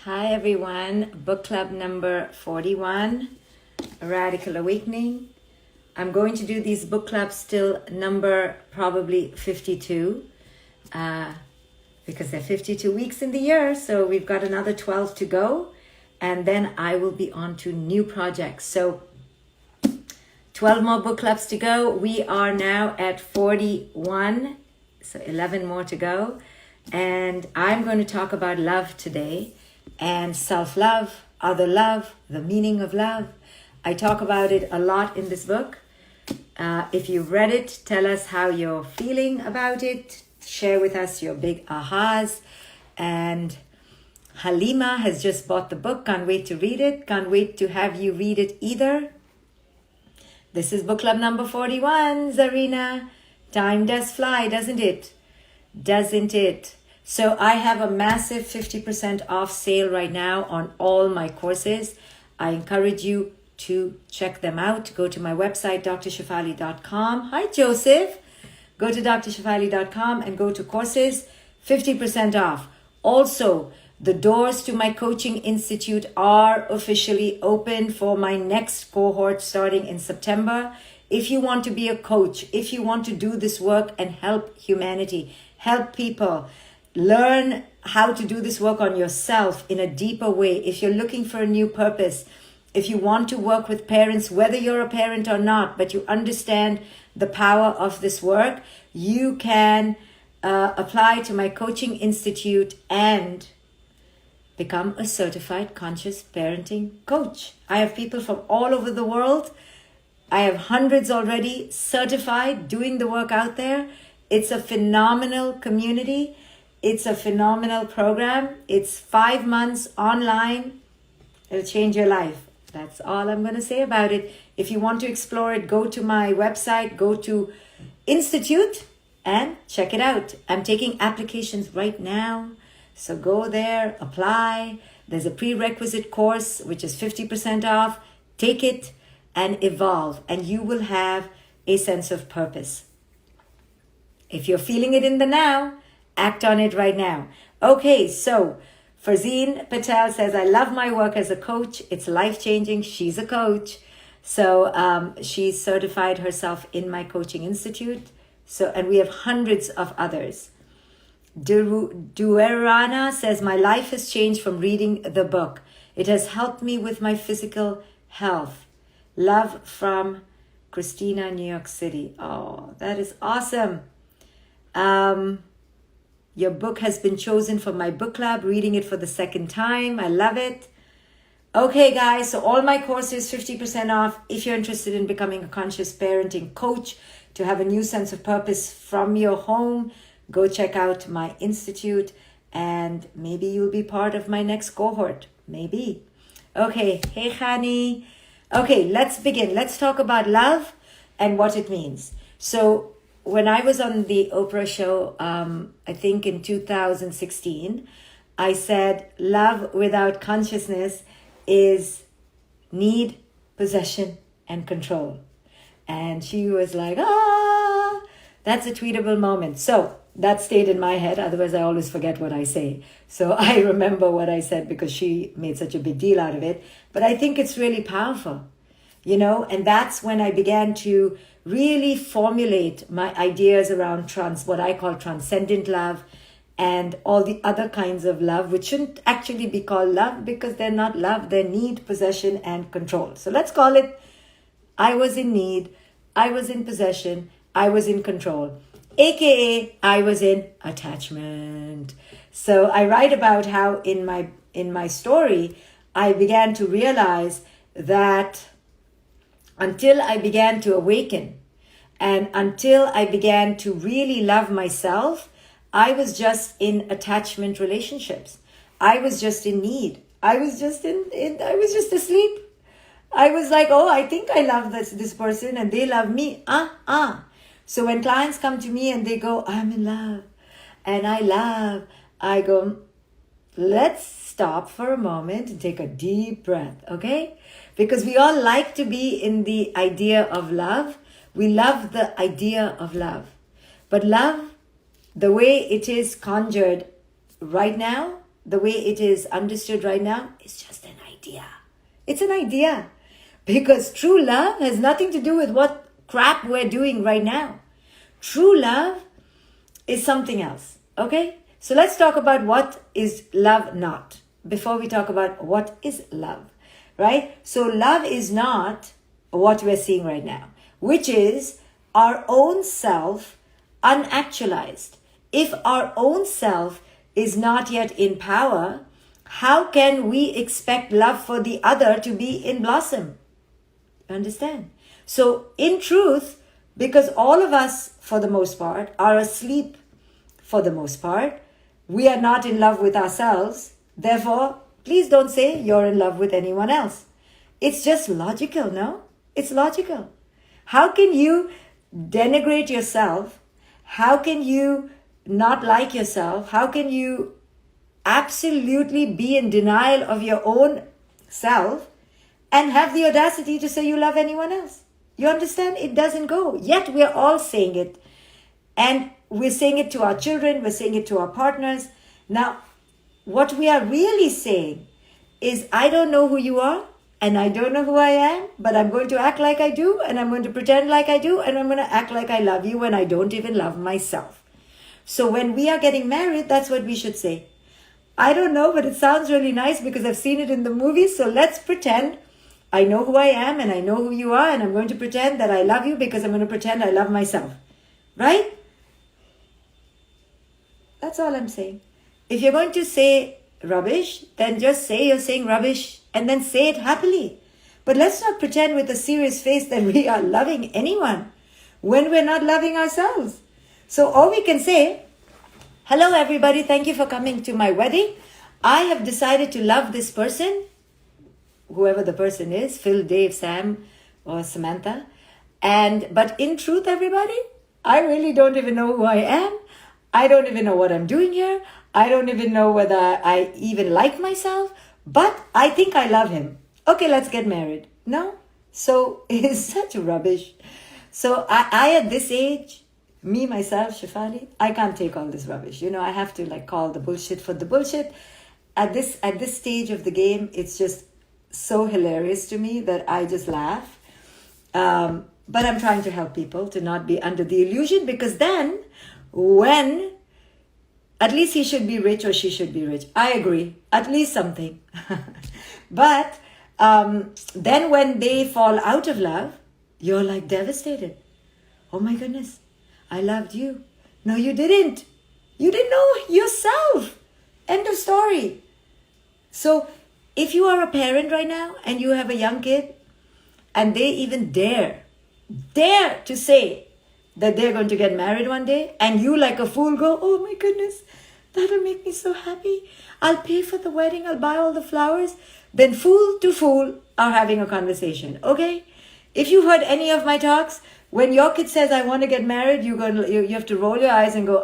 Hi everyone, book club number 41, Radical Awakening. I'm going to do these book clubs till number probably 52 because they're 52 weeks in the year, so we've got another 12 to go, and then I will be on to new projects. So 12 more book clubs to go. We are now at 41, so 11 more to go, and I'm going to talk about love today. And self-love, other love, the meaning of love. I talk about it a lot in this book. If you've read it, tell us how you're feeling about it. Share with us your big ahas. And Halima has just bought the book. Can't wait to read it. Can't wait to have you read it either. This is book club number 41, Zarina. Time does fly, doesn't it? Doesn't it? So I have a massive 50% off sale right now on all my courses. I encourage you to check them out. Go to my website, drshefali.com. Hi, Joseph. Go to drshefali.com and go to courses, 50% off. Also, the doors to my coaching institute are officially open for my next cohort starting in September. If you want to be a coach, if you want to do this work and help humanity, help people, learn how to do this work on yourself in a deeper way. If you're looking for a new purpose, if you want to work with parents, whether you're a parent or not, but you understand the power of this work, you can apply to my coaching institute and become a certified conscious parenting coach. I have people from all over the world. I have hundreds already certified doing the work out there. It's a phenomenal community. It's a phenomenal program. It's 5 months online. It'll change your life. That's all I'm going to say about it. If you want to explore it, go to my website, go to Institute and check it out. I'm taking applications right now. So go there, apply. There's a prerequisite course, which is 50% off. Take it and evolve, and you will have a sense of purpose. If you're feeling it in the now, act on it right now. Okay, so Farzine Patel says, I love my work as a coach. It's life-changing. She's a coach. So she certified herself in my coaching institute. So, and we have hundreds of others. Duerana says, my life has changed from reading the book. It has helped me with my physical health. Love from Christina, New York City. Oh, that is awesome. Your book has been chosen for my book club, reading it for the second time. I love it. Okay, guys, so all my courses, 50% off. If you're interested in becoming a conscious parenting coach to have a new sense of purpose from your home, go check out my institute and maybe you'll be part of my next cohort. Maybe. Okay, hey, Khani. Okay, let's begin. Let's talk about love and what it means. So, when I was on the Oprah show, I think in 2016, I said, love without consciousness is need, possession, and control. And she was like, that's a tweetable moment. So that stayed in my head. Otherwise, I always forget what I say. So I remember what I said because she made such a big deal out of it. But I think it's really powerful, you know, and that's when I began to really formulate my ideas around what I call transcendent love and all the other kinds of love, which shouldn't actually be called love because they're not love, they're need, possession, and control. So let's call it, I was in need, I was in possession, I was in control, aka I was in attachment. So I write about how in my story, I began to realize that until I began to awaken and until I began to really love myself, I was just in attachment relationships. I was just in need. I was just I was just asleep. I was like, oh, I think I love this person and they love me. So when clients come to me and they go, I'm in love and I go, let's stop for a moment and take a deep breath, okay? Because we all like to be in the idea of love. We love the idea of love. But love, the way it is conjured right now, the way it is understood right now, is just an idea. It's an idea. Because true love has nothing to do with what crap we're doing right now. True love is something else. Okay? So let's talk about what is love not, before we talk about what is love. Right? So love is not what we're seeing right now, which is our own self unactualized. If our own self is not yet in power, how can we expect love for the other to be in blossom? You understand? So in truth, because all of us, for the most part, are asleep for the most part, we are not in love with ourselves. Therefore, please don't say you're in love with anyone else. It's just logical, no? It's logical. How can you denigrate yourself? How can you not like yourself? How can you absolutely be in denial of your own self and have the audacity to say you love anyone else? You understand? It doesn't go. Yet we're all saying it. And we're saying it to our children. We're saying it to our partners. Now, what we are really saying is, I don't know who you are and I don't know who I am, but I'm going to act like I do, and I'm going to pretend like I do, and I'm going to act like I love you when I don't even love myself. So when we are getting married, that's what we should say. I don't know, but it sounds really nice because I've seen it in the movies. So let's pretend I know who I am and I know who you are, and I'm going to pretend that I love you because I'm going to pretend I love myself. Right? That's all I'm saying. If you're going to say rubbish, then just say you're saying rubbish and then say it happily. But let's not pretend with a serious face that we are loving anyone when we're not loving ourselves. So all we can say, hello everybody, thank you for coming to my wedding. I have decided to love this person, whoever the person is, Phil, Dave, Sam, or Samantha. But in truth, everybody, I really don't even know who I am. I don't even know what I'm doing here. I don't even know whether I even like myself, but I think I love him. Okay, let's get married. No? So it's such rubbish. So I at this age, me, myself, Shefali, I can't take all this rubbish. I have to call the bullshit for the bullshit. At this stage of the game, it's just so hilarious to me that I just laugh. But I'm trying to help people to not be under the illusion, because then when at least he should be rich or she should be rich. I agree. At least something. But then when they fall out of love, you're devastated. Oh my goodness. I loved you. No, you didn't. You didn't know yourself. End of story. So if you are a parent right now and you have a young kid and they even dare to say that they're going to get married one day, and you like a fool go, oh my goodness, that'll make me so happy. I'll pay for the wedding. I'll buy all the flowers. Then fool to fool are having a conversation. Okay? If you heard any of my talks, when your kid says, I want to get married, you have to roll your eyes and go,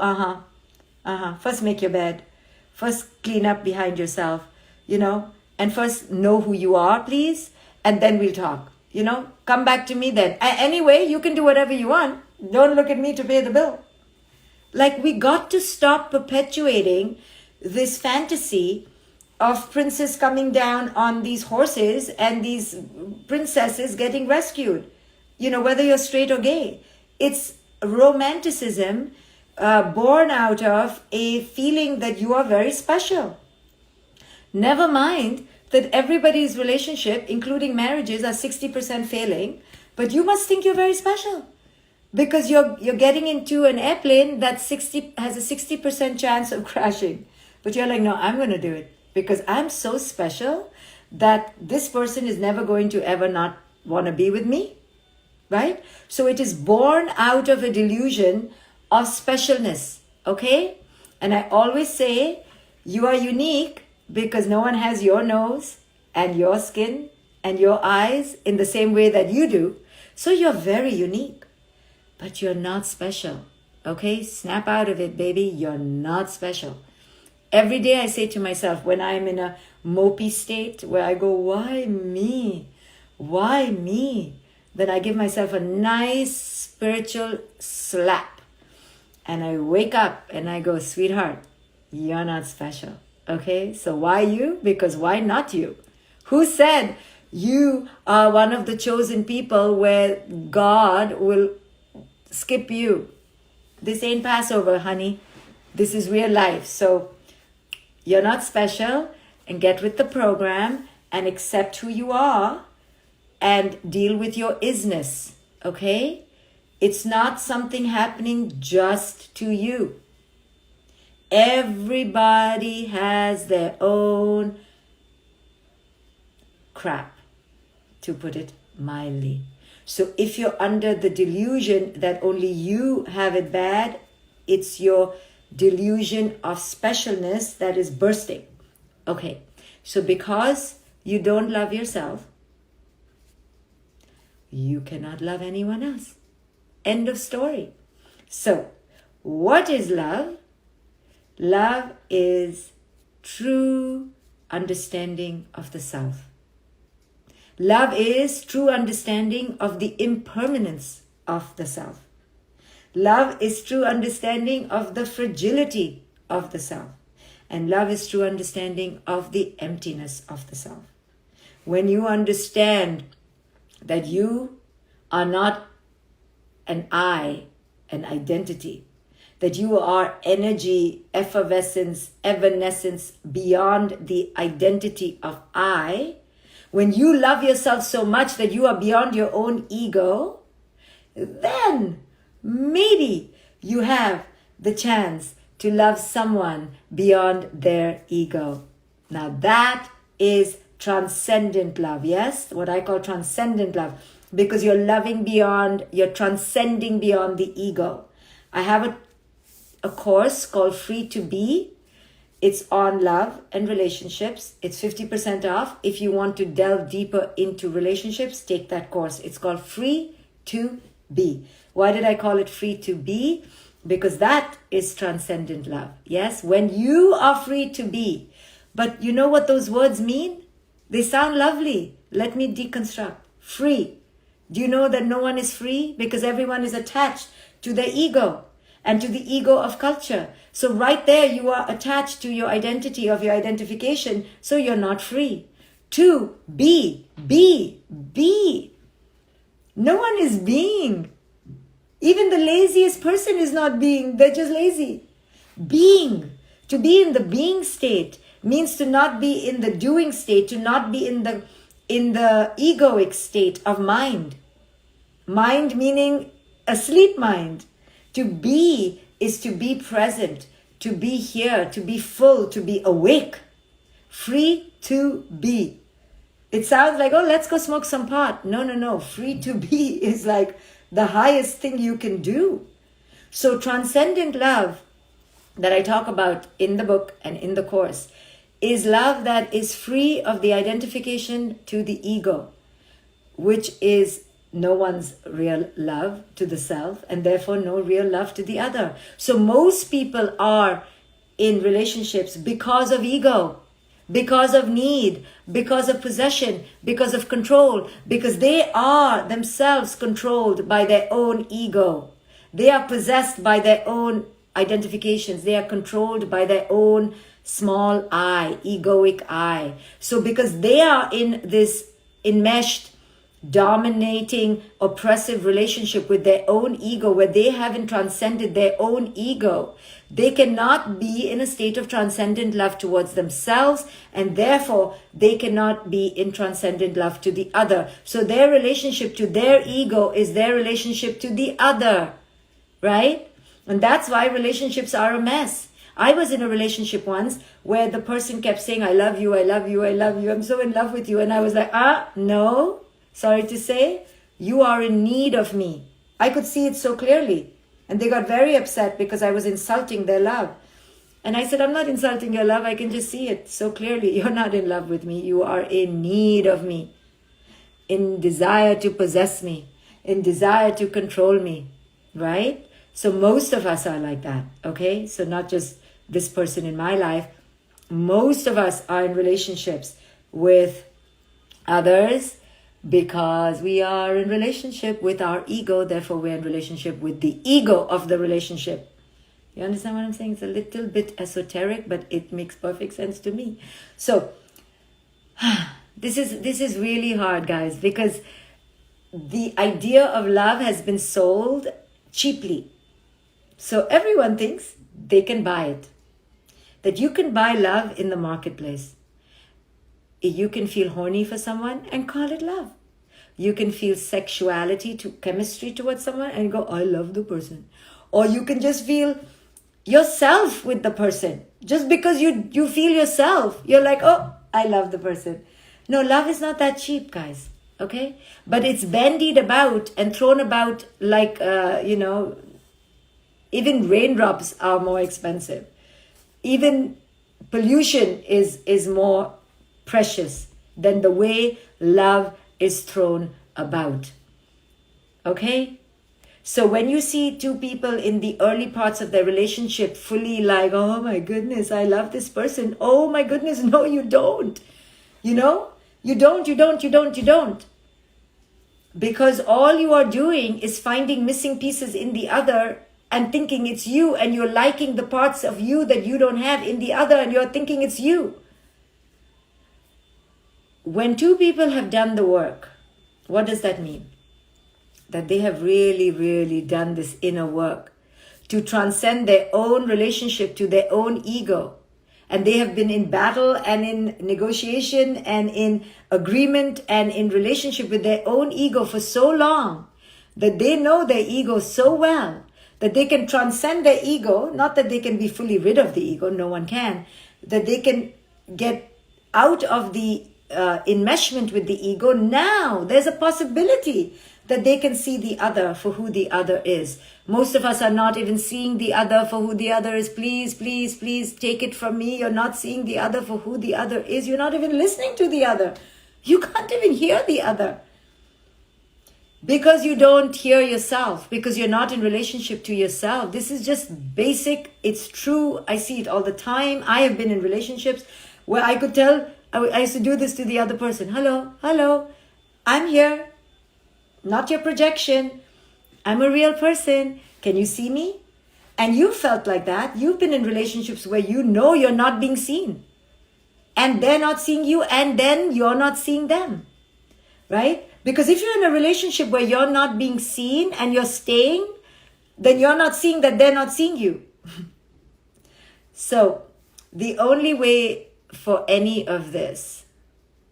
First make your bed. First clean up behind yourself, and first know who you are, please. And then we'll talk, come back to me then. Anyway, you can do whatever you want. Don't look at me to pay the bill. We got to stop perpetuating this fantasy of princes coming down on these horses and these princesses getting rescued, whether you're straight or gay. It's romanticism born out of a feeling that you are very special. Never mind that everybody's relationship, including marriages, are 60% failing, but you must think you're very special. Because you're getting into an airplane that has a 60% chance of crashing. But you're like, no, I'm going to do it. Because I'm so special that this person is never going to ever not want to be with me. Right? So it is born out of a delusion of specialness. Okay? And I always say, you are unique because no one has your nose and your skin and your eyes in the same way that you do. So you're very unique. But you're not special. Okay? Snap out of it, baby. You're not special. Every day I say to myself, when I'm in a mopey state where I go, why me? Why me? Then I give myself a nice spiritual slap. And I wake up and I go, sweetheart, you're not special. Okay, so why you? Because why not you? Who said you are one of the chosen people where God will skip you? This ain't Passover, honey. This is real life. So you're not special, and get with the program and accept who you are and deal with your isness. Okay? It's not something happening just to you. Everybody has their own crap, to put it mildly. So if you're under the delusion that only you have it bad, it's your delusion of specialness that is bursting. Okay, so because you don't love yourself, you cannot love anyone else. End of story. So, what is love? Love is true understanding of the self. Love is true understanding of the impermanence of the self. Love is true understanding of the fragility of the self. And love is true understanding of the emptiness of the self. When you understand that you are not an I, an identity, that you are energy, effervescence, evanescence beyond the identity of I, when you love yourself so much that you are beyond your own ego, then maybe you have the chance to love someone beyond their ego. Now that is transcendent love, yes? What I call transcendent love, because you're loving beyond, you're transcending beyond the ego. I have a course called Free to Be. It's on love and relationships. It's 50% off. If you want to delve deeper into relationships, take that course. It's called Free to Be. Why did I call it Free to Be? Because that is transcendent love. Yes, when you are free to be. But you know what those words mean? They sound lovely. Let me deconstruct. Free. Do you know that no one is free? Because everyone is attached to their ego and to the ego of culture. So right there you are attached to your identity of your identification. So you're not free. To be. No one is being. Even the laziest person is not being. They're just lazy. Being. To be in the being state means to not be in the doing state, to not be in the egoic state of mind. Mind meaning a sleep mind. To be is to be present, to be here, to be full, to be awake. Free to be. It sounds like, oh, let's go smoke some pot. No. Free to be is like the highest thing you can do. So transcendent love that I talk about in the book and in the course is love that is free of the identification to the ego, which is no one's real love to the self, and therefore no real love to the other. So most people are in relationships because of ego, because of need, because of possession, because of control, because they are themselves controlled by their own ego. They are possessed by their own identifications. They are controlled by their own small I, egoic I. So because they are in this enmeshed, dominating, oppressive relationship with their own ego, where they haven't transcended their own ego, they cannot be in a state of transcendent love towards themselves, and therefore they cannot be in transcendent love to the other. So their relationship to their ego is their relationship to the other, right? And that's why relationships are a mess. I was in a relationship once where the person kept saying, I love you, I love you, I love you, I'm so in love with you. And I was like, no, sorry to say, you are in need of me. I could see it so clearly. And they got very upset because I was insulting their love. And I said, I'm not insulting your love. I can just see it so clearly. You're not in love with me. You are in need of me, in desire to possess me, in desire to control me, right? So most of us are like that, okay? So not just this person in my life. Most of us are in relationships with others because we are in relationship with our ego. Therefore, we're in relationship with the ego of the relationship. You understand what I'm saying? It's a little bit esoteric, but it makes perfect sense to me. So this is really hard, guys, because the idea of love has been sold cheaply. So everyone thinks they can buy it. That you can buy love in the marketplace. You can feel horny for someone and call it love. You can feel sexuality to chemistry towards someone and go, I love the person. Or you can just feel yourself with the person. Just because you feel yourself, you're like, oh, I love the person. No, love is not that cheap, guys. Okay? But it's bandied about and thrown about like, even raindrops are more expensive. Even pollution is more precious than the way love is thrown about. Okay? So when you see two people in the early parts of their relationship fully like, oh my goodness, I love this person. Oh my goodness, no, you don't. You don't. Because all you are doing is finding missing pieces in the other and thinking it's you, and you're liking the parts of you that you don't have in the other, and you're thinking it's you. When two people have done the work, what does that mean? That they have really, really done this inner work to transcend their own relationship to their own ego. And they have been in battle and in negotiation and in agreement and in relationship with their own ego for so long that they know their ego so well that they can transcend their ego. Not that they can be fully rid of the ego, no one can. That they can get out of the enmeshment with the ego. Now there's a possibility that they can see the other for who the other is. Most of us are not even seeing the other for who the other is. Please, please, please take it from me. You're not seeing the other for who the other is. You're not even listening to the other. You can't even hear the other. Because you don't hear yourself. Because you're not in relationship to yourself. This is just basic. It's true. I see it all the time. I have been in relationships where I could tell, I used to do this to the other person. Hello, I'm here. Not your projection. I'm a real person. Can you see me? And you felt like that. You've been in relationships where you know you're not being seen. And they're not seeing you, and then you're not seeing them. Right? Because if you're in a relationship where you're not being seen and you're staying, then you're not seeing that they're not seeing you. So, the only way for any of this,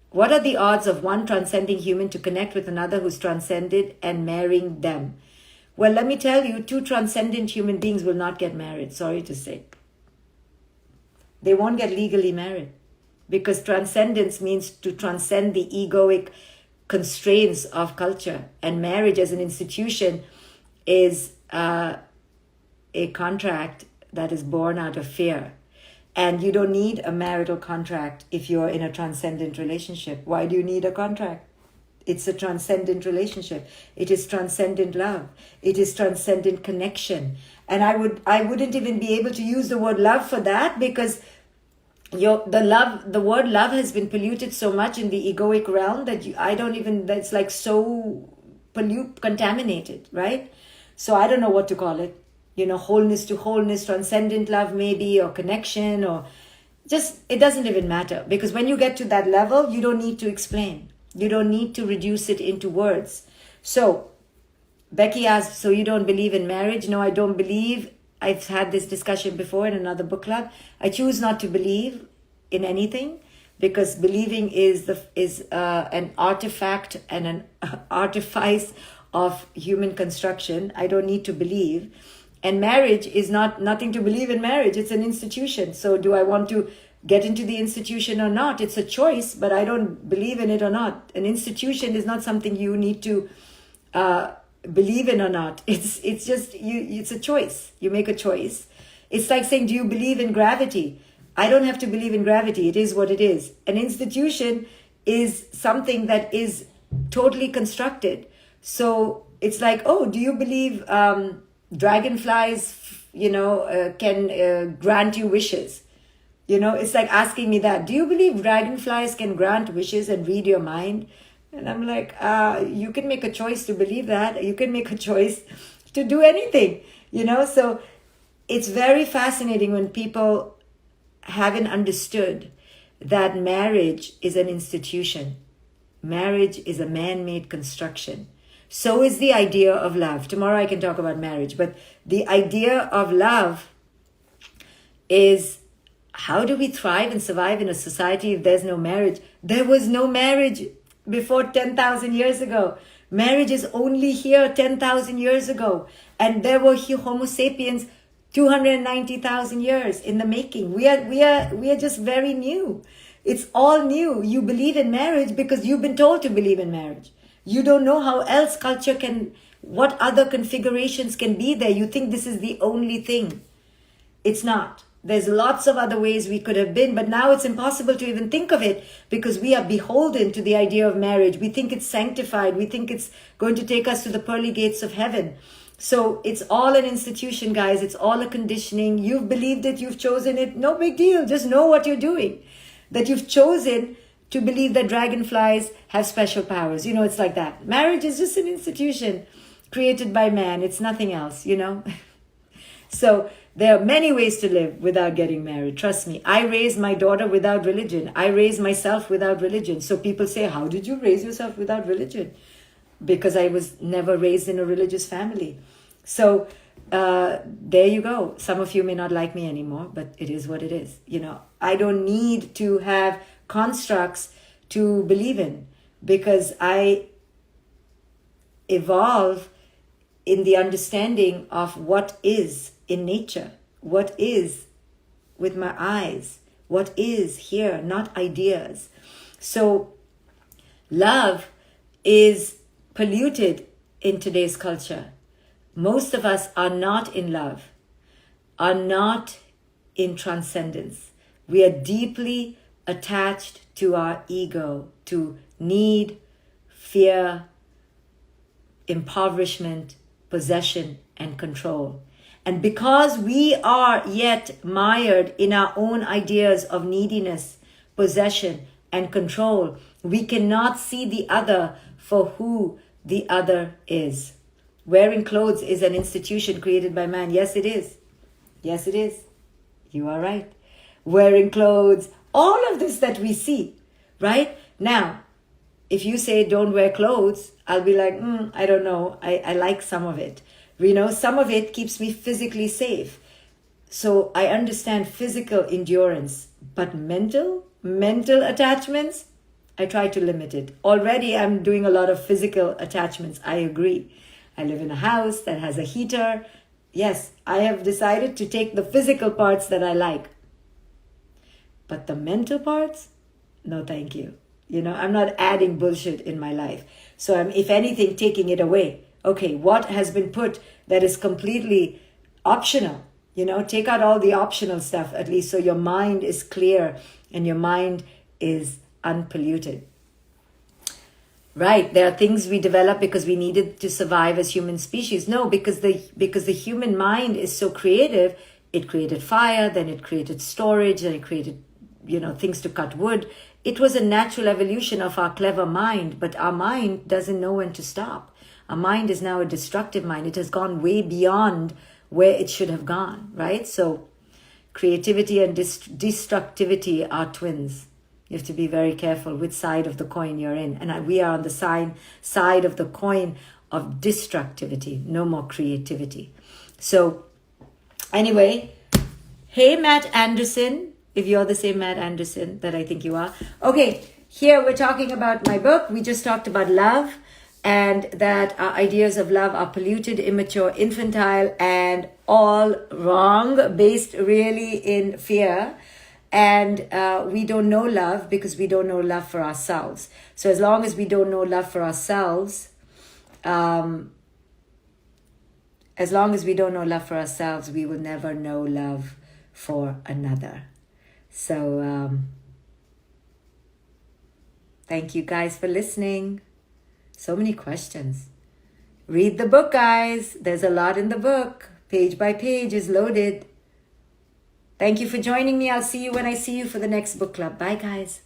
what are the odds of one transcending human to connect with another who's transcended and marrying them? Well, let me tell you, two transcendent human beings will not get married, sorry to say. They won't get legally married. Because transcendence means to transcend the egoic constraints of culture. And marriage as an institution is a contract that is born out of fear. And you don't need a marital contract if you're in a transcendent relationship. Why do you need a contract? It's a transcendent relationship. It is transcendent love. It is transcendent connection. And I wouldn't even be able to use the word love for that, because the word love has been polluted so much in the egoic realm that that's like so contaminated, right? So I don't know what to call it. Wholeness to wholeness, transcendent love maybe, or connection, or just, it doesn't even matter. Because when you get to that level, you don't need to explain. You don't need to reduce it into words. So Becky asked, so you don't believe in marriage? No, I don't believe. I've had this discussion before in another book club. I choose not to believe in anything, because believing is an artifact and an artifice of human construction. I don't need to believe. And marriage is nothing to believe in marriage. It's an institution. So do I want to get into the institution or not? It's a choice, but I don't believe in it or not. An institution is not something you need to believe in or not. It's just it's a choice. You make a choice. It's like saying, do you believe in gravity? I don't have to believe in gravity. It is what it is. An institution is something that is totally constructed. So it's like, oh, do you believe dragonflies, can grant you wishes? It's like asking me that. Do you believe dragonflies can grant wishes and read your mind? And I'm like, you can make a choice to believe that. You can make a choice to do anything, So it's very fascinating when people haven't understood that marriage is an institution. Marriage is a man-made construction. So is the idea of love. Tomorrow I can talk about marriage, but the idea of love is, how do we thrive and survive in a society if there's no marriage? There was no marriage before 10,000 years ago. Marriage is only here 10,000 years ago. And there were Homo sapiens 290,000 years in the making. We are just very new. It's all new. You believe in marriage because you've been told to believe in marriage. You don't know how else culture can, what other configurations can be there. You think this is the only thing. It's not. There's lots of other ways we could have been, but now it's impossible to even think of it because we are beholden to the idea of marriage. We think it's sanctified. We think it's going to take us to the pearly gates of heaven. So it's all an institution, guys. It's all a conditioning. You've believed it. You've chosen it. No big deal. Just know what you're doing. That you've chosen to believe that dragonflies have special powers. You know, it's like that. Marriage is just an institution created by man. It's nothing else, you know. So there are many ways to live without getting married. Trust me. I raised my daughter without religion. I raised myself without religion. So people say, how did you raise yourself without religion? Because I was never raised in a religious family. So there you go. Some of you may not like me anymore, but it is what it is. You know, I don't need to have constructs to believe in because I evolve in the understanding of what is in nature, what is with my eyes, what is here, not ideas. So love is polluted in today's culture. Most of us are not in love, are not in transcendence. We are deeply attached to our ego, to need, fear, impoverishment, possession, and control. And because we are yet mired in our own ideas of neediness, possession, and control, we cannot see the other for who the other is. Wearing clothes is an institution created by man. Yes, it is. Yes, it is. You are right. Wearing clothes, all of this that we see, right? Now, if you say don't wear clothes, I'll be like, I don't know. I like some of it. You know, some of it keeps me physically safe. So I understand physical endurance, but mental attachments, I try to limit it. Already I'm doing a lot of physical attachments. I agree. I live in a house that has a heater. Yes, I have decided to take the physical parts that I like. But the mental parts, no thank you. You know, I'm not adding bullshit in my life. So I'm, if anything, taking it away. Okay, what has been put that is completely optional? You know, take out all the optional stuff at least so your mind is clear and your mind is unpolluted. Right, there are things we develop because we needed to survive as human species. No, because the human mind is so creative. It created fire, then it created storage, then it created, you know, things to cut wood. It was a natural evolution of our clever mind, but our mind doesn't know when to stop. Our mind is now a destructive mind. It has gone way beyond where it should have gone, right? So creativity and destructivity are twins. You have to be very careful which side of the coin you're in. And we are on the side of the coin of destructivity, no more creativity. So anyway, hey, Matt Anderson, if you're the same Matt Anderson that I think you are. Okay, here we're talking about my book. We just talked about love and that our ideas of love are polluted, immature, infantile, and all wrong, based really in fear. And we don't know love because we don't know love for ourselves. So as long as we don't know love for ourselves, we will never know love for another. So thank you guys for listening. So many questions. Read the book, guys. There's a lot in the book. Page by page is loaded. Thank you for joining me. I'll see you when I see you for the next book club. Bye, guys.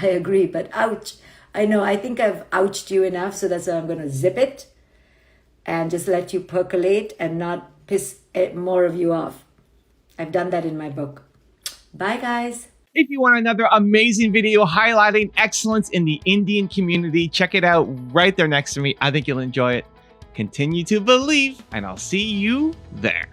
I agree, but ouch. I know, I think I've ouched you enough, so that's why I'm going to zip it and just let you percolate and not piss more of you off. I've done that in my book. Bye, guys. If you want another amazing video highlighting excellence in the Indian community, check it out right there next to me. I think you'll enjoy it. Continue to believe, and I'll see you there.